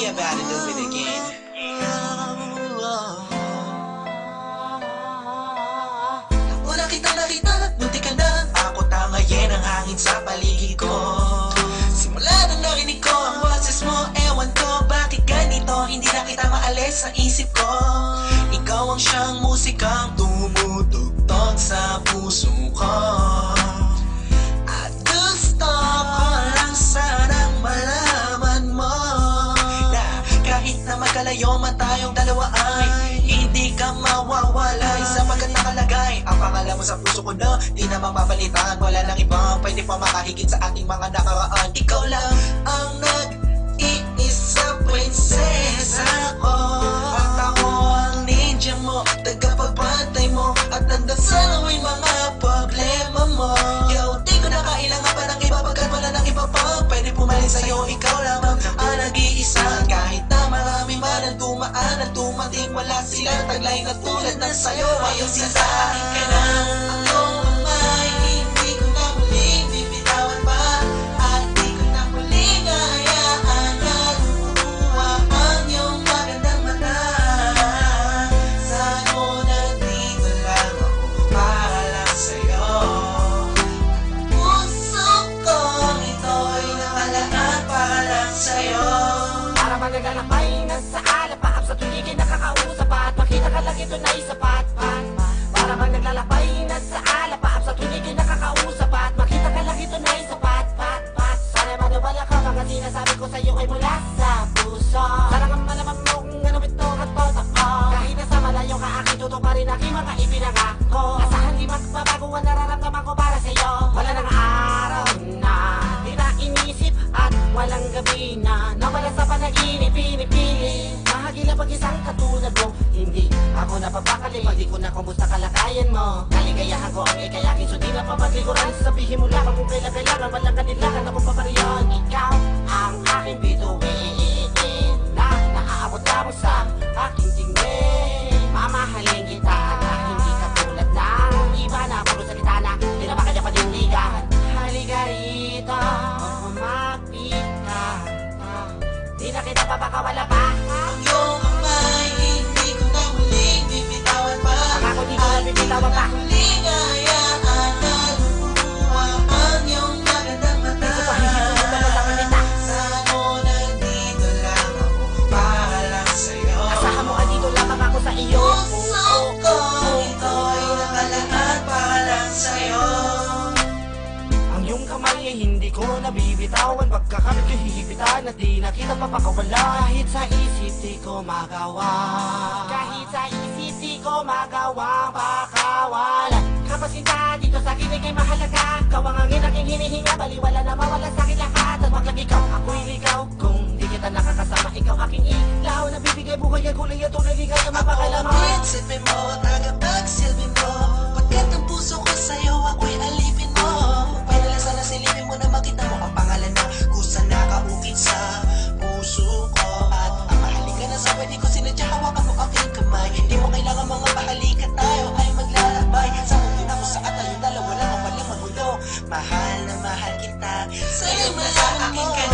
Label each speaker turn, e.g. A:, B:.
A: about to do it again. Ako na kitang nakita, munti ka na. Ako tangayin ang hangin sa paligid ko. Simula nang narinig ko ang boses mo, ewan ko bakit ganito. Hindi na kita maalis sa isip ko. Ikaw ang siyang musikang tumutugtog sa puso ko. At gusto ko lang sanang malaman mo na kahit na magkalayo man tayong dalawa ay hindi ka mawawala sa pagkat nakalagay ang pangalan mo sa puso ko na di na mapapalitan. Wala nang ibang pwede pa makahigit sa ating mga nakaraan. Ikaw lang ang nag-iisa prinsesa ko. At ako ang ninja mo, tagapagbantay mo, at nandasal mo yung mga problema mo. Yo, di ko na kailangan pa ng iba pagkat wala ng iba pa pwede pumalit sa'yo. Ikaw lamang ang nag-iisa. Kahit na marami man ang dumaan at tumating, wala silang taglay na tulad ng sa'yo. Ngayon sila ka na. Ako ay hindi ko na muling bibitawan pa, at di ko na muling hayaan na lumuha ang iyong magandang mata. Saan mo nandito lang ako para lang sa'yo. Puso kong ito'y nakalaan para lang sa'yo.
B: Para bang naglalakbay nasa alapaap sa tuwigin nakakausap at makita ka lang ito na isapat. Para bang naglalakbay nasa alapaap sa tuwigin nakakausap at makita ka lang ito na isapat. Sana maniwala ka, mga sinasabi ko sa'yo ay mula sa puso. Sana nga malaman mo kung ano ito at totoo. Kahit nasa malayo ka, aking tuto pa rin aking mga ipinangako. Asahan di magbabago ang nararamdaman ko para sa'yo. Wala nang araw na di na inisip at walang gabi na nawala sa panaginip, pinipili mahagila pag isang katulad mo. Hindi ako napapakali pag di ko na kumusta kalagayan mo. Kaligayahan ko ang ikay aking sundi na papaglikuran. Sabihin mo lang kung kailan kailangan, walang kanilangan ako papariyon. Ikaw ang aking bituin na naaabot lamang sa aking tingin. Mamahalin kita na hindi katulad ng iba na puro salita na di na makanya panindigan. Halika rito, kumapit ka, di na kita papakawala pa.
A: Ang iyong kamay, hindi ko na muling bibitawan pa.
B: Ako di ko na bibitawan pa.
A: Muling hayaan na lumuha ang iyong magandang mata.
B: Di ko pa hihintulog na malaman kita.
A: Saan mo nandito lang ako para lang sa'yo.
B: Asahan mo andito lamang ako sa iyo.
A: Puso ko ito'y nakalaan para lang sa'yo.
B: Ang iyong kamay ay hindi ko nabibitawan. Pagkakamit ko'y hihipitan at di na kita papakawala. Kahit sa isip di ko magawa, kahit sa isip di ko magawa pakawalan. Kapasinta dito sa akin ay kay mahalaga. Ikaw ang hangin aking hinihinga, baliwala na mawala sa akin lahat. At wag lang ikaw, ako'y ligaw. Kung di kita nakakasama, ikaw aking ilaw. Nabibigay buhay ang kulay at tunay ligay na mapakalaman.
A: Ang silbi mo, tagapagsilbi mo. Pagkat ang puso ko sa'yo, ako'y alipin mo. Pwede lang sana silipin mo na makita mo ang pangalan na kusa nakaukit sa puso ko. At ang mahalika na sa pwede ko sinadya, hawakan mo aking kamay. Hindi mo kailangan mga mahalika, tayo ay maglalakbay. Sa mundo na kung saan tayong dalawa lang ang walang magulo. Mahal na mahal kita, sa'yo mo sa akin ka